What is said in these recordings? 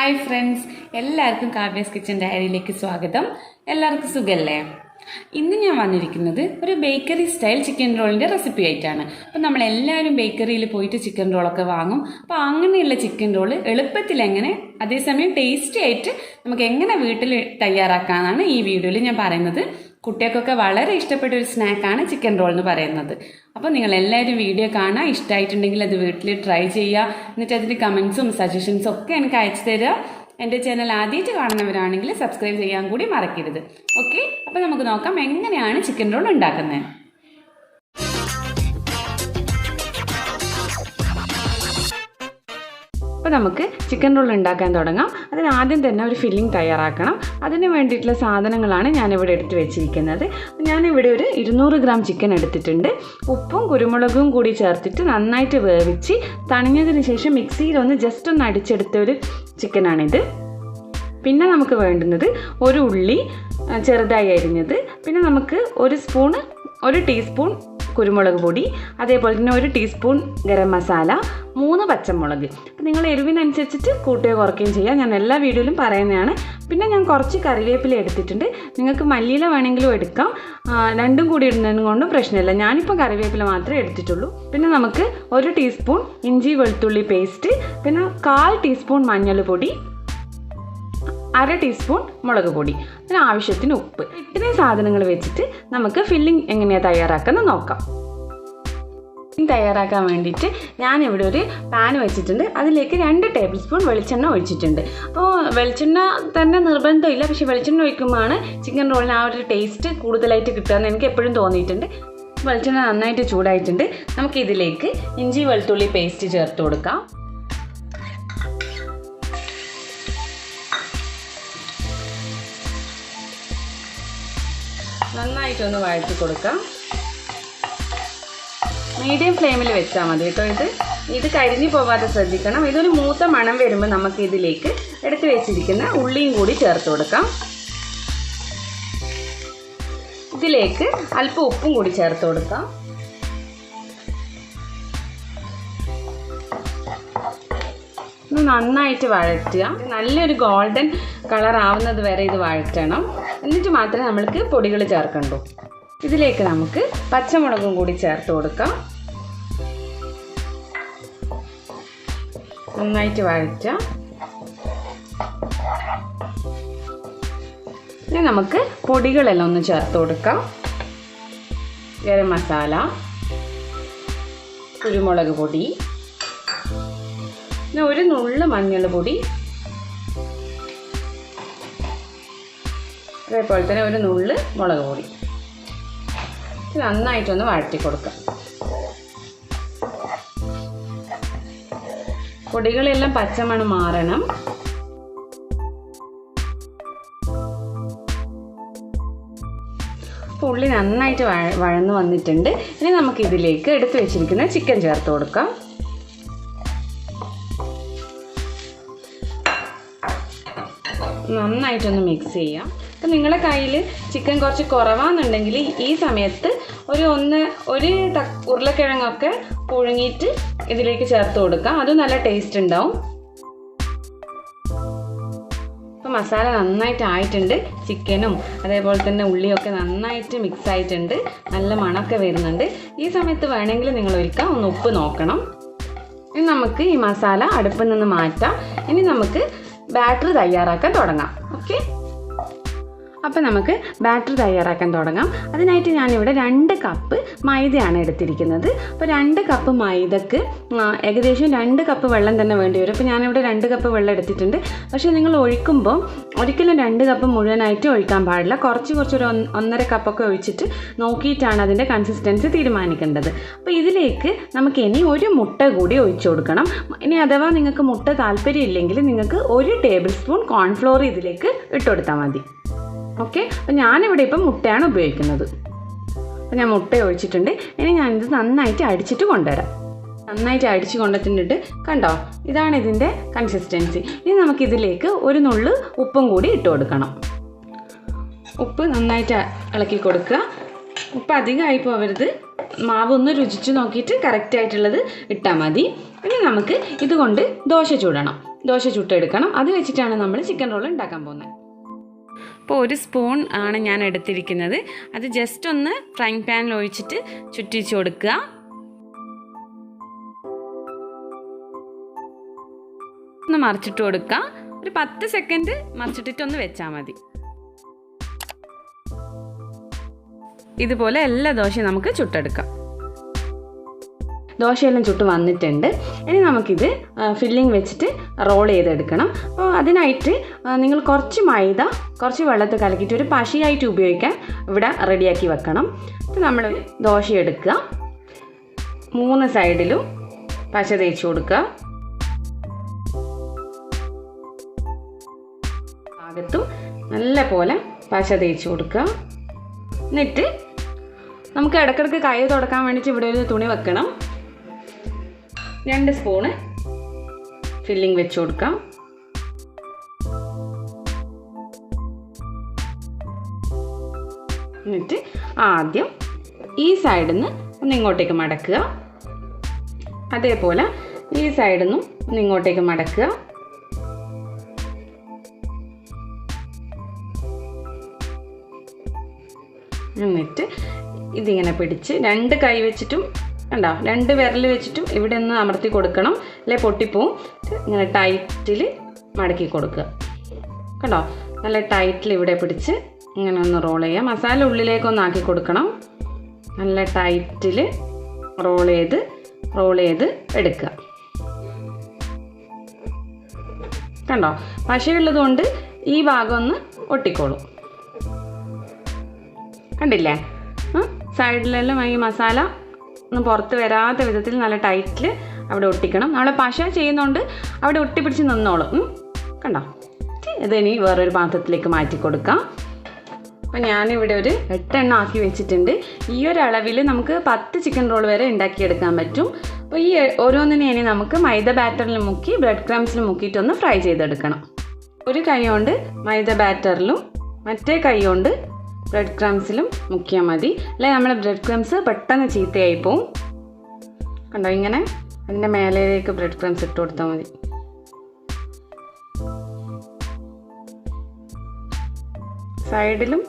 Hi friends, എല്ലാവർക്കും കാവ്യാസ് kitchen ഡയറിയിലേക്ക് സ്വാഗതം. എല്ലാവർക്കും സുഖല്ലേ? ഇന്ന് ഞാൻ വന്നിരിക്കുന്നത് ഒരു ബേക്കറി സ്റ്റൈൽ ചിക്കൻ റോളിൻ്റെ റെസിപ്പി ആയിട്ടാണ്. അപ്പോൾ നമ്മളെല്ലാവരും ബേക്കറിയിൽ പോയിട്ട് ചിക്കൻ റോളൊക്കെ വാങ്ങും. അപ്പോൾ അങ്ങനെയുള്ള ചിക്കൻ റോള് എളുപ്പത്തിൽ എങ്ങനെ, അതേസമയം ടേസ്റ്റി ആയിട്ട് നമുക്ക് എങ്ങനെ വീട്ടിൽ തയ്യാറാക്കാമെന്നാണ് ഈ വീഡിയോയിൽ ഞാൻ പറയുന്നത്. കുട്ടികൾക്കൊക്കെ വളരെ ഇഷ്ടപ്പെട്ട ഒരു സ്നാക്കാണ് ചിക്കൻ റോൾ എന്ന് പറയുന്നത്. അപ്പോൾ നിങ്ങളെല്ലാവരും വീഡിയോ കാണുക, ഇഷ്ടമായിട്ടുണ്ടെങ്കിൽ അത് വീട്ടിൽ ട്രൈ ചെയ്യുക. എന്നിട്ട് അതിൻ്റെ കമൻസും സജഷൻസും ഒക്കെ എനിക്ക് അയച്ചു തരിക. എൻ്റെ ചാനൽ ആദ്യമായിട്ട് കാണുന്നവരാണെങ്കിൽ സബ്സ്ക്രൈബ് ചെയ്യാൻ കൂടി മറക്കരുത്. ഓക്കെ, അപ്പോൾ നമുക്ക് നോക്കാം എങ്ങനെയാണ് ചിക്കൻ റോൾ ഉണ്ടാക്കുന്നത്. അപ്പോൾ നമുക്ക് ചിക്കൻ റോൾ ഉണ്ടാക്കാൻ തുടങ്ങാം. അതിന് ആദ്യം തന്നെ ഒരു ഫില്ലിംഗ് തയ്യാറാക്കണം. അതിന് വേണ്ടിയിട്ടുള്ള സാധനങ്ങളാണ് ഞാനിവിടെ എടുത്ത് വെച്ചിരിക്കുന്നത്. ഞാനിവിടെ ഒരു 200 ഗ്രാം ചിക്കൻ എടുത്തിട്ടുണ്ട്. ഉപ്പും കുരുമുളകും കൂടി ചേർത്തിട്ട് നന്നായിട്ട് വേവിച്ച് തണിഞ്ഞതിന് ശേഷം മിക്സിയിൽ ജസ്റ്റ് ഒന്ന് അടിച്ചെടുത്ത ഒരു ചിക്കനാണിത്. പിന്നെ നമുക്ക് വേണ്ടുന്നത് ഒരു ഉള്ളി ചെറുതായി അരിഞ്ഞത്, പിന്നെ നമുക്ക് ഒരു ടീസ്പൂൺ കുരുമുളക് പൊടി, അതേപോലെ തന്നെ 1 ടീസ്പൂൺ ഗരം മസാല, 3 പച്ചമുളക്. അപ്പോൾ നിങ്ങൾ എരിവിനനുസരിച്ചിട്ട് കൂട്ടുകയോ കുറയ്ക്കുകയും ചെയ്യാം. ഞാൻ എല്ലാ വീഡിയോയിലും പറയുന്നതാണ്. പിന്നെ ഞാൻ കുറച്ച് കറിവേപ്പില എടുത്തിട്ടുണ്ട്. നിങ്ങൾക്ക് മല്ലിയില വേണമെങ്കിലും എടുക്കാം. രണ്ടും കൂടി ഇടുന്നതിന് കൊണ്ടും പ്രശ്നമില്ല. ഞാനിപ്പോൾ കറിവേപ്പില മാത്രമേ എടുത്തിട്ടുള്ളൂ. പിന്നെ നമുക്ക് 1 ടീസ്പൂൺ ഇഞ്ചി വെളുത്തുള്ളി പേസ്റ്റ്, പിന്നെ 1/4 ടീസ്പൂൺ മഞ്ഞൾപ്പൊടി, 1/2 ടീസ്പൂൺ മുളക് പൊടി, പിന്നെ ആവശ്യത്തിന് ഉപ്പ്. ഇത്രയും സാധനങ്ങൾ വെച്ചിട്ട് നമുക്ക് ഫില്ലിംഗ് എങ്ങനെയാണ് തയ്യാറാക്കുന്നത് നോക്കാം. തയ്യാറാക്കാൻ വേണ്ടിയിട്ട് ഞാനിവിടെ ഒരു പാൻ വെച്ചിട്ടുണ്ട്. അതിലേക്ക് 2 ടേബിൾ സ്പൂൺ വെളിച്ചെണ്ണ ഒഴിച്ചിട്ടുണ്ട്. അപ്പോൾ വെളിച്ചെണ്ണ തന്നെ നിർബന്ധമില്ല, പക്ഷേ വെളിച്ചെണ്ണ ഒഴിക്കുമ്പോഴാണ് ചിക്കൻ റോളിന് ആ ഒരു ടേസ്റ്റ് കൂടുതലായിട്ട് കിട്ടുകയെന്ന് എനിക്ക് എപ്പോഴും തോന്നിയിട്ടുണ്ട്. വെളിച്ചെണ്ണ നന്നായിട്ട് ചൂടായിട്ടുണ്ട്. നമുക്കിതിലേക്ക് ഇഞ്ചി വെളുത്തുള്ളി പേസ്റ്റ് ചേർത്ത് കൊടുക്കാം. നന്നായിട്ടൊന്ന് വഴറ്റി കൊടുക്കാം. മീഡിയം ഫ്ലെയിമിൽ വെച്ചാൽ മതി കേട്ടോ. ഇത് കരിഞ്ഞു പോകാതെ ശ്രദ്ധിക്കണം. ഇതൊരു മൂത്ത മണം വരുമ്പോൾ നമുക്ക് ഇതിലേക്ക് എടുത്ത് വെച്ചിരിക്കുന്ന ഉള്ളിയും കൂടി ചേർത്ത് കൊടുക്കാം. ഇതിലേക്ക് അല്പം ഉപ്പും കൂടി ചേർത്ത് കൊടുക്കാം. നന്നായിട്ട് വഴറ്റുക. നല്ലൊരു ഗോൾഡൻ കളർ ആവുന്നത് വരെ ഇത് വഴറ്റണം. എന്നിട്ട് മാത്രമേ നമ്മൾക്ക് പൊടികൾ ചേർക്കണ്ടൂ. ഇതിലേക്ക് നമുക്ക് പച്ചമുളകും കൂടി ചേർത്ത് കൊടുക്കാം. നന്നായിട്ട് വഴറ്റുക. ഇനി നമുക്ക് പൊടികളെല്ലാം ഒന്ന് ചേർത്ത് കൊടുക്കാം. ഗരം മസാല, കുരുമുളക് പൊടി, പിന്നെ 1 നുള്ള് മഞ്ഞൾ പൊടി, അതേപോലെ തന്നെ 1 നുള്ള് മുളക് പൊടി. നന്നായിട്ടൊന്ന് വഴറ്റി കൊടുക്കാം. പൊടികളെല്ലാം പച്ചമണം മാറണം. ഉള്ളി നന്നായിട്ട് വഴന്നു വന്നിട്ടുണ്ട്. ഇനി നമുക്കിതിലേക്ക് എടുത്തു വെച്ചിരിക്കുന്ന ചിക്കൻ ചേർത്ത് കൊടുക്കാം. നന്നായിട്ടൊന്ന് മിക്സ് ചെയ്യാം. അപ്പം നിങ്ങളുടെ കയ്യിൽ ചിക്കൻ കുറച്ച് കുറവാണെന്നുണ്ടെങ്കിൽ ഈ സമയത്ത് ഒരു ഉരുളക്കിഴങ്ങൊക്കെ പുഴുങ്ങിയിട്ട് ഇതിലേക്ക് ചേർത്ത് കൊടുക്കാം. അതും നല്ല ടേസ്റ്റ് ഉണ്ടാവും. അപ്പം മസാല നന്നായിട്ട് ആയിട്ടുണ്ട്. ചിക്കനും അതേപോലെ തന്നെ ഉള്ളിയൊക്കെ നന്നായിട്ട് മിക്സ് ആയിട്ടുണ്ട്. നല്ല മണമൊക്കെ വരുന്നുണ്ട്. ഈ സമയത്ത് വേണമെങ്കിൽ നിങ്ങൾ ഒന്ന് ഉപ്പ് നോക്കണം. ഇനി നമുക്ക് ഈ മസാല അടുപ്പിൽ നിന്ന് മാറ്റാം. ഇനി നമുക്ക് ബാറ്റർ തയ്യാറാക്കാൻ തുടങ്ങാം. ഓക്കെ, അപ്പോൾ നമുക്ക് ബാറ്റർ തയ്യാറാക്കാൻ തുടങ്ങാം. അതിനായിട്ട് ഞാനിവിടെ 2 കപ്പ് മൈദയാണ് എടുത്തിരിക്കുന്നത്. അപ്പോൾ 2 കപ്പ് മൈദക്ക് ഏകദേശം 2 കപ്പ് വെള്ളം തന്നെ വേണ്ടി വരും. അപ്പോൾ ഞാനിവിടെ 2 കപ്പ് വെള്ളം എടുത്തിട്ടുണ്ട്. പക്ഷേ നിങ്ങൾ ഒഴിക്കുമ്പോൾ ഒരിക്കലും 2 കപ്പ് മുഴുവനായിട്ട് ഒഴിക്കാൻ പാടില്ല. കുറച്ച് ഒരു 1.5 കപ്പൊക്കെ ഒഴിച്ചിട്ട് നോക്കിയിട്ടാണ് അതിൻ്റെ കൺസിസ്റ്റൻസി തീരുമാനിക്കേണ്ടത്. അപ്പോൾ ഇതിലേക്ക് നമുക്ക് ഇനി 1 മുട്ട കൂടി ഒഴിച്ചു കൊടുക്കണം. ഇനി അഥവാ നിങ്ങൾക്ക് മുട്ട താല്പര്യമില്ലെങ്കിൽ നിങ്ങൾക്ക് 1 ടേബിൾ സ്പൂൺ കോൺഫ്ലോർ ഇതിലേക്ക് ഇട്ടുകൊടുത്താൽ മതി. ഓക്കെ, അപ്പോൾ ഞാനിവിടെ ഇപ്പം മുട്ടയാണ് ഉപയോഗിക്കുന്നത്. അപ്പോൾ ഞാൻ മുട്ട ഒഴിച്ചിട്ടുണ്ട്. ഇനി ഞാനിത് നന്നായിട്ട് അടിച്ചിട്ട് കൊണ്ടുവരാം. നന്നായിട്ട് അടിച്ച് കൊണ്ടുവന്നിട്ടുണ്ട്. കണ്ടോ, ഇതാണ് ഇതിൻ്റെ കൺസിസ്റ്റൻസി. ഇനി നമുക്കിതിലേക്ക് 1 നുള്ള് ഉപ്പും കൂടി ഇട്ട് കൊടുക്കണം. ഉപ്പ് നന്നായിട്ട് ഇളക്കി കൊടുക്കുക. ഉപ്പ് അധികമായി പോകരുത്. മാവ് ഒന്ന് രുചിച്ച് നോക്കിയിട്ട് കറക്റ്റായിട്ടുള്ളത് ഇട്ടാൽ മതി. ഇനി നമുക്ക് ഇതുകൊണ്ട് ദോശ ചൂടണം. ദോശ ചുട്ടെടുക്കണം. അത് വെച്ചിട്ടാണ് നമ്മൾ ചിക്കൻ റോൾ ഉണ്ടാക്കാൻ പോകുന്നത്. അപ്പോൾ 1 സ്പൂൺ ആണ് ഞാൻ എടുത്തിരിക്കുന്നത്. അത് ജസ്റ്റ് ഒന്ന് ഫ്രൈങ് പാനിൽ ഒഴിച്ചിട്ട് ചുറ്റിച്ച് കൊടുക്കുക. ഒന്ന് മറിച്ചിട്ട് കൊടുക്കുക. ഒരു 10 സെക്കൻഡ് മറിച്ചിട്ടിട്ടൊന്ന് വെച്ചാൽ മതി. ഇതുപോലെ എല്ലാ ദോശയും നമുക്ക് ചുട്ടെടുക്കാം. ദോശയെല്ലാം ചുട്ട് വന്നിട്ടുണ്ട്. ഇനി നമുക്കിത് ഫില്ലിംഗ് വെച്ചിട്ട് റോൾ ചെയ്തെടുക്കണം. അപ്പോൾ അതിനായിട്ട് നിങ്ങൾ കുറച്ച് മൈദ കുറച്ച് വെള്ളത്തിൽ കലക്കിയിട്ട് ഒരു പശയായിട്ട് ഉപയോഗിക്കാൻ ഇവിടെ റെഡിയാക്കി വെക്കണം. അപ്പോൾ നമ്മൾ ദോശ എടുക്കുക, 3 സൈഡിലും പശ തേച്ച് കൊടുക്കുക. ഭാഗത്തും നല്ല പോലെ പശ തേച്ച് കൊടുക്കുക. എന്നിട്ട് നമുക്ക് ഇടയ്ക്കിടയ്ക്ക് കൈ തുടക്കാൻ വേണ്ടിയിട്ട് ഇവിടെ ഒരു തുണി വെക്കണം. 2 സ്പൂണ് ഫില്ലിംഗ് വെച്ച് കൊടുക്കാം. എന്നിട്ട് ആദ്യം ഈ സൈഡിൽ നിന്ന് ഒന്ന് ഇങ്ങോട്ടേക്ക് മടക്കുക. അതേപോലെ ഈ സൈഡിൽ നിന്നും ഒന്ന് ഇങ്ങോട്ടേക്ക് മടക്കുക. എന്നിട്ട് ഇതിങ്ങനെ പിടിച്ച് 2 കൈ വെച്ചിട്ടും കണ്ടോ 2 വിരൽ വെച്ചിട്ടും ഇവിടെ ഒന്ന് അമർത്തി കൊടുക്കണം, അല്ലെ പൊട്ടിപ്പോവും. ഇങ്ങനെ ടൈറ്റിൽ മടക്കി കൊടുക്കുക. കണ്ടോ നല്ല ടൈറ്റിൽ ഇവിടെ പിടിച്ച് ഇങ്ങനെ ഒന്ന് റോൾ ചെയ്യുക. മസാല ഉള്ളിലേക്കൊന്ന് ആക്കി കൊടുക്കണം. നല്ല ടൈറ്റിൽ റോൾ ചെയ്ത് എടുക്കുക. കണ്ടോ പശയുള്ളത് കൊണ്ട് ഈ ഭാഗം ഒന്ന് ഒട്ടിക്കോളും. കണ്ടില്ലേ? സൈഡിലെല്ലാം ഈ മസാല ഒന്നും പുറത്ത് വരാത്ത വിധത്തിൽ നല്ല ടൈറ്റിൽ അവിടെ ഒട്ടിക്കണം. നമ്മൾ പശ ചെയ്യുന്നതുകൊണ്ട് അവിടെ ഒട്ടിപ്പിടിച്ച് നിന്നോളും. കണ്ടോ? ഇതിനി വേറൊരു പാത്രത്തിലേക്ക് മാറ്റി കൊടുക്കാം. അപ്പോൾ ഞാനിവിടെ ഒരു 8 എണ്ണം ആക്കി വെച്ചിട്ടുണ്ട്. ഈ ഒരു അളവിൽ നമുക്ക് 10 ചിക്കൻ റോൾ വരെ ഉണ്ടാക്കിയെടുക്കാൻ പറ്റും. അപ്പോൾ ഈ ഓരോന്നിനെ ഇനി നമുക്ക് മൈദ ബാറ്ററിൽ മുക്കി ബ്രെഡ് ക്രംസിൽ മുക്കിയിട്ടൊന്ന് ഫ്രൈ ചെയ്തെടുക്കണം. ഒരു കൈ കൊണ്ട് മൈദ ബാറ്ററിലും മറ്റേ കൈ കൊണ്ട് ബ്രെഡ് ക്രംസിലും മുക്കിയാൽ മതി. അല്ലെങ്കിൽ നമ്മൾ ബ്രെഡ് ക്രംസ് പെട്ടെന്ന് ചീത്തയായി പോവും. കണ്ടോ ഇങ്ങനെ അതിൻ്റെ മേലേക്ക് ബ്രെഡ് ക്രംസ് ഇട്ട് കൊടുത്താൽ മതി. സൈഡിലും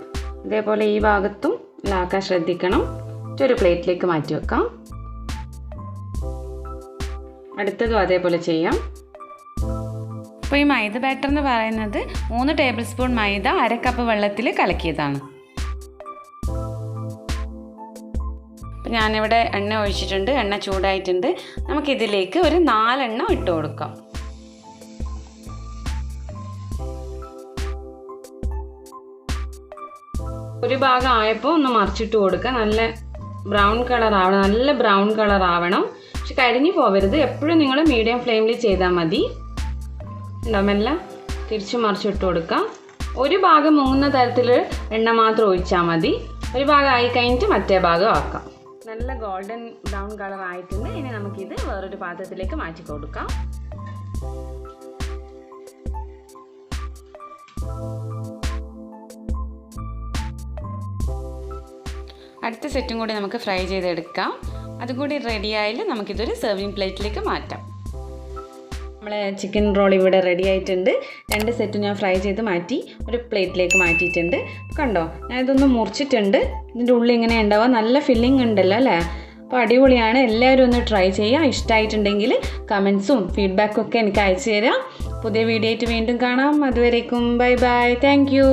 ഇതേപോലെ ഈ ഭാഗത്തും ലാക്കാൻ ശ്രദ്ധിക്കണം. ഒരു പ്ലേറ്റിലേക്ക് മാറ്റി വെക്കാം. അടുത്തതും അതേപോലെ ചെയ്യാം. അപ്പോൾ ഈ മൈദ ബാറ്റർ എന്ന് പറയുന്നത് 3 ടേബിൾ സ്പൂൺ മൈദ 1/2 കപ്പ് വെള്ളത്തിൽ കലക്കിയതാണ്. അപ്പോൾ ഞാനിവിടെ എണ്ണ ഒഴിച്ചിട്ടുണ്ട്. എണ്ണ ചൂടായിട്ടുണ്ട്. നമുക്കിതിലേക്ക് ഒരു 4 എണ്ണം ഇട്ട് കൊടുക്കാം. ഒരു ഭാഗം ആയപ്പോൾ ഒന്ന് മറിച്ചിട്ട് കൊടുക്കുക. നല്ല ബ്രൗൺ കളർ ആവണം. നല്ല ബ്രൗൺ കളർ ആവണം. പക്ഷെ കരിഞ്ഞു പോവരുത്. എപ്പോഴും നിങ്ങൾ മീഡിയം ഫ്ലെയിമിൽ ചെയ്താൽ മതി. മെല്ലെ തിരിച്ച് മറിച്ചിട്ട് കൊടുക്കാം. ഒരു ഭാഗം മുങ്ങുന്ന തരത്തിൽ എണ്ണ മാത്രം ഒഴിച്ചാൽ മതി. ഒരു ഭാഗം ആയി കഴിഞ്ഞിട്ട് മറ്റേ ഭാഗം ആക്കാം. നല്ല ഗോൾഡൻ ബ്രൗൺ കളർ ആയിട്ടുണ്ട്. ഇനി നമുക്കിത് വേറൊരു പാത്രത്തിലേക്ക് മാറ്റി കൊടുക്കാം. അടുത്ത സെറ്റും കൂടി നമുക്ക് ഫ്രൈ ചെയ്തെടുക്കാം. അതുകൂടി റെഡിയായാലും നമുക്കിതൊരു സെർവിങ് പ്ലേറ്റിലേക്ക് മാറ്റാം. നമ്മളെ ചിക്കൻ റോൾ ഇവിടെ റെഡി ആയിട്ടുണ്ട്. 2 സെറ്റ് ഞാൻ ഫ്രൈ ചെയ്ത് മാറ്റി ഒരു പ്ലേറ്റിലേക്ക് മാറ്റിയിട്ടുണ്ട്. കണ്ടോ ഞാനിതൊന്ന് മുറിച്ചിട്ടുണ്ട്. ഇതിൻ്റെ ഉള്ളിൽ ഇങ്ങനെ ഉണ്ടാവുക. നല്ല ഫില്ലിംഗ് ഉണ്ടല്ലോ അല്ലേ? അപ്പോൾ അടിപൊളിയാണ്. എല്ലാവരും ഒന്ന് ട്രൈ ചെയ്യുക. ഇഷ്ടമായിട്ടുണ്ടെങ്കിൽ കമൻസും ഫീഡ്ബാക്കും ഒക്കെ എനിക്ക് അയച്ചു തരാം. പുതിയ വീഡിയോ ആയിട്ട് വീണ്ടും കാണാം. അതുവരേക്കും ബൈ ബൈ. Thank you.